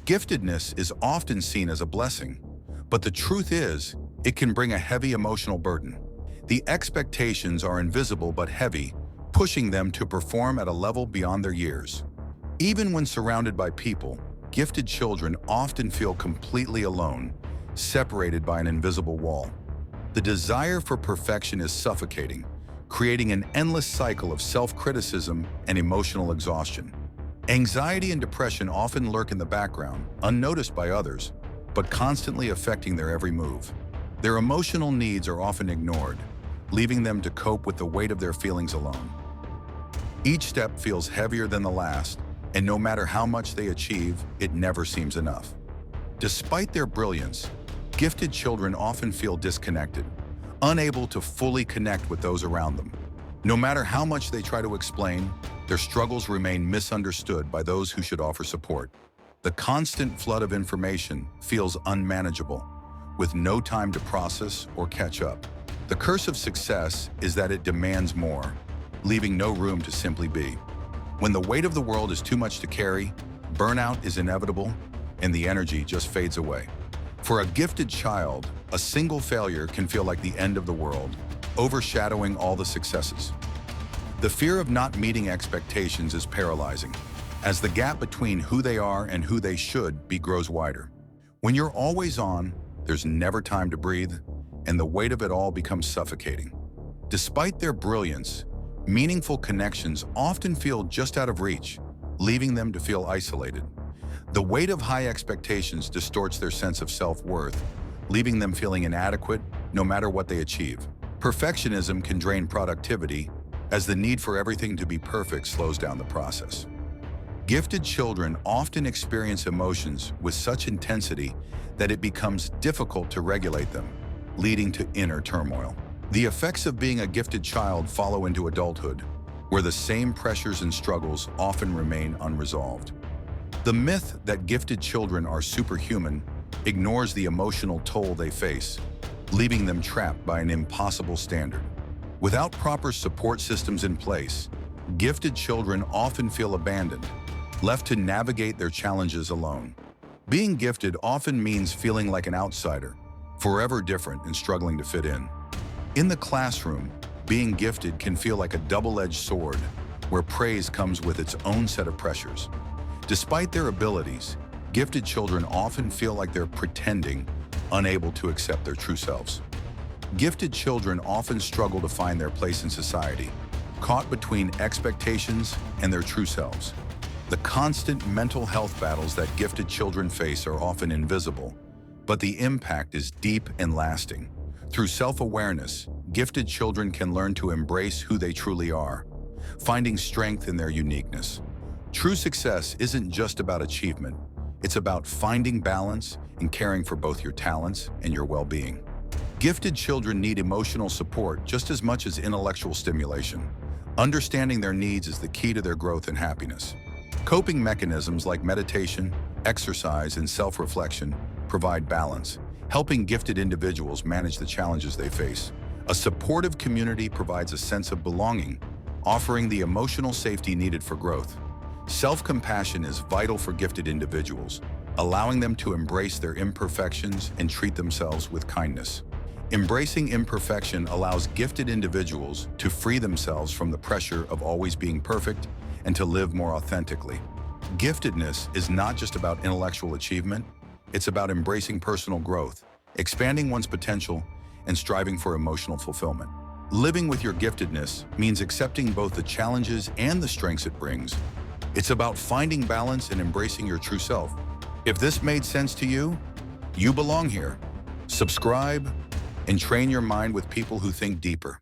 Giftedness is often seen as a blessing, but the truth is, it can bring a heavy emotional burden. The expectations are invisible but heavy, pushing them to perform at a level beyond their years. Even when surrounded by people, gifted children often feel completely alone, separated by an invisible wall. The desire for perfection is suffocating, creating an endless cycle of self-criticism and emotional exhaustion. Anxiety and depression often lurk in the background, unnoticed by others, but constantly affecting their every move. Their emotional needs are often ignored, leaving them to cope with the weight of their feelings alone. Each step feels heavier than the last, and no matter how much they achieve, it never seems enough. Despite their brilliance, gifted children often feel disconnected, unable to fully connect with those around them. No matter how much they try to explain, their struggles remain misunderstood by those who should offer support. The constant flood of information feels unmanageable, with no time to process or catch up. The curse of success is that it demands more, leaving no room to simply be. When the weight of the world is too much to carry, burnout is inevitable, and the energy just fades away. For a gifted child, a single failure can feel like the end of the world, overshadowing all the successes. The fear of not meeting expectations is paralyzing, as the gap between who they are and who they should be grows wider. When you're always on, there's never time to breathe, and the weight of it all becomes suffocating. Despite their brilliance, meaningful connections often feel just out of reach, leaving them to feel isolated. The weight of high expectations distorts their sense of self-worth, leaving them feeling inadequate no matter what they achieve. Perfectionism can drain productivity, as the need for everything to be perfect slows down the process. Gifted children often experience emotions with such intensity that it becomes difficult to regulate them, leading to inner turmoil. The effects of being a gifted child follow into adulthood, where the same pressures and struggles often remain unresolved. The myth that gifted children are superhuman ignores the emotional toll they face, leaving them trapped by an impossible standard. Without proper support systems in place, gifted children often feel abandoned, left to navigate their challenges alone. Being gifted often means feeling like an outsider, forever different and struggling to fit in. In the classroom, being gifted can feel like a double-edged sword, where praise comes with its own set of pressures. Despite their abilities, gifted children often feel like they're pretending, unable to accept their true selves. Gifted children often struggle to find their place in society, caught between expectations and their true selves. The constant mental health battles that gifted children face are often invisible, but the impact is deep and lasting. Through self-awareness, gifted children can learn to embrace who they truly are, finding strength in their uniqueness. True success isn't just about achievement. It's about finding balance and caring for both your talents and your well-being. Gifted children need emotional support just as much as intellectual stimulation. Understanding their needs is the key to their growth and happiness. Coping mechanisms like meditation, exercise, and self-reflection provide balance, helping gifted individuals manage the challenges they face. A supportive community provides a sense of belonging, offering the emotional safety needed for growth. Self-compassion is vital for gifted individuals, allowing them to embrace their imperfections and treat themselves with kindness. Embracing imperfection allows gifted individuals to free themselves from the pressure of always being perfect and to live more authentically. Giftedness is not just about intellectual achievement, it's about embracing personal growth, expanding one's potential, and striving for emotional fulfillment. Living with your giftedness means accepting both the challenges and the strengths it brings. It's about finding balance and embracing your true self. If this made sense to you, you belong here. Subscribe and train your mind with people who think deeper.